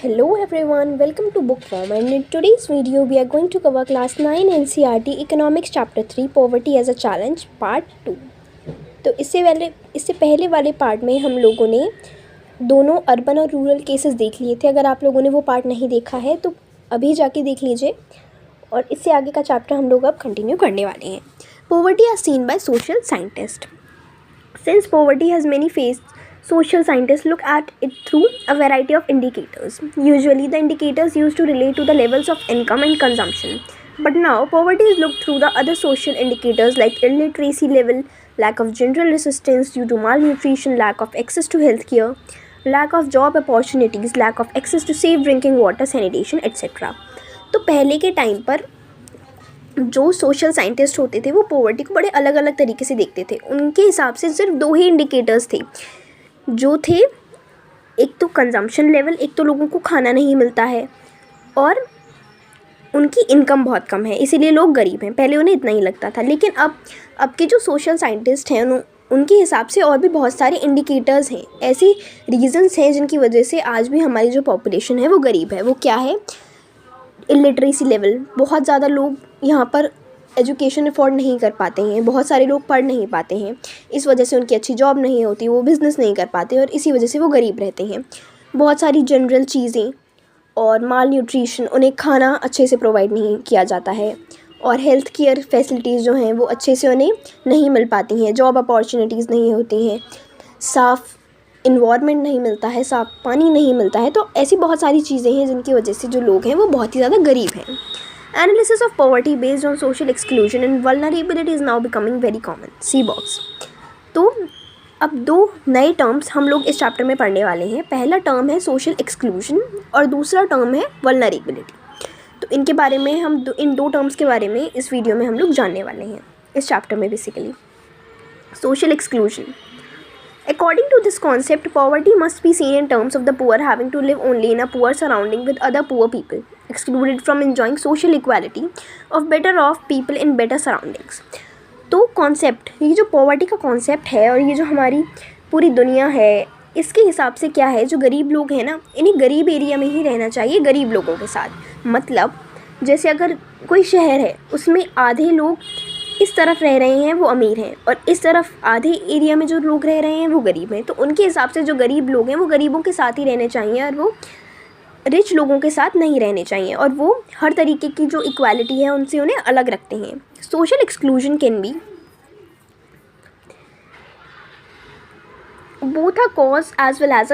Hello everyone, welcome to Bookworm, and in today's video we are going to cover class 9 NCERT Economics chapter 3 Poverty as a Challenge part 2। तो इससे पहले वाले part में हम लोगों ने दोनों अर्बन और रूरल केसेस देख लिए थे। अगर आप लोगों ने वो पार्ट नहीं देखा है तो अभी जाके देख लीजिए, और इससे आगे का चैप्टर हम लोग अब कंटिन्यू करने वाले हैं। Poverty as seen by social scientists। Since poverty has many faces, social scientists look at it through a variety of indicators. Usually, the indicators used to relate to the levels of income and consumption. But now, poverty is looked through the other social indicators like illiteracy level, lack of general assistance due to malnutrition, lack of access to healthcare, lack of job opportunities, lack of access to safe drinking water, sanitation, etc. तो पहले के time पर जो social scientist होते थे वो poverty को बड़े अलग अलग तरीके से देखते थे। उनके हिसाब से सिर्फ दो ही इंडिकेटर्स थे जो थे, एक तो कंजम्पशन लेवल, एक तो लोगों को खाना नहीं मिलता है और उनकी इनकम बहुत कम है, इसीलिए लोग गरीब हैं। पहले उन्हें इतना ही लगता था, लेकिन अब के जो सोशल साइंटिस्ट हैं उनके हिसाब से और भी बहुत सारे इंडिकेटर्स हैं, ऐसी रीजंस हैं जिनकी वजह से आज भी हमारी जो पॉपुलेशन है वो गरीब है। वो क्या है? इलिटरेसी लेवल, बहुत ज़्यादा लोग यहाँ पर एजुकेशन अफोर्ड नहीं कर पाते हैं, बहुत सारे लोग पढ़ नहीं पाते हैं, इस वजह से उनकी अच्छी जॉब नहीं होती, वो बिज़नेस नहीं कर पाते और इसी वजह से वो गरीब रहते हैं। बहुत सारी जनरल चीज़ें और माल न्यूट्रिशन, उन्हें खाना अच्छे से प्रोवाइड नहीं किया जाता है और हेल्थ केयर फैसिलिटीज़ जो हैं वो अच्छे से उन्हें नहीं मिल पाती हैं, जॉब अपॉर्चुनिटीज़ नहीं होती हैं, साफ़ इन्वायरमेंट नहीं मिलता है, साफ़ पानी नहीं मिलता है। तो ऐसी बहुत सारी चीज़ें हैं जिनकी वजह से जो लोग हैं वो बहुत ही ज़्यादा गरीब हैं। Analysis of poverty based on social exclusion and vulnerability is now becoming very common. See box। तो अब दो नए टर्म्स हम लोग इस चैप्टर में पढ़ने वाले हैं। पहला टर्म है सोशल एक्सक्लूजन और दूसरा टर्म है वल्नरेबिलिटी। तो इनके बारे में इन दो टर्म्स के बारे में इस वीडियो में हम लोग जानने वाले हैं, इस चैप्टर में। Basically social exclusion. According to this concept, poverty must be seen in terms of the poor having to live only in a poor surrounding with other poor people, excluded from enjoying social equality of better off people in better surroundings। तो concept, ये जो poverty का concept है और ये जो हमारी पूरी दुनिया है, इसके हिसाब से क्या है, जो गरीब लोग हैं ना, इन्हें गरीब एरिया में ही रहना चाहिए, गरीब लोगों के साथ। मतलब जैसे अगर कोई शहर है उसमें आधे लोग इस तरफ रह रहे हैं वो अमीर हैं और इस तरफ आधे एरिया में जो लोग रह रहे हैं वो गरीब हैं, तो उनके हिसाब से जो गरीब लोग हैं वो गरीबों के साथ ही रहने चाहिए और वो रिच लोगों के साथ नहीं रहने चाहिए, और वो हर तरीके की जो इक्वालिटी है उनसे उन्हें अलग रखते हैं। Social exclusion can be both a cause as well as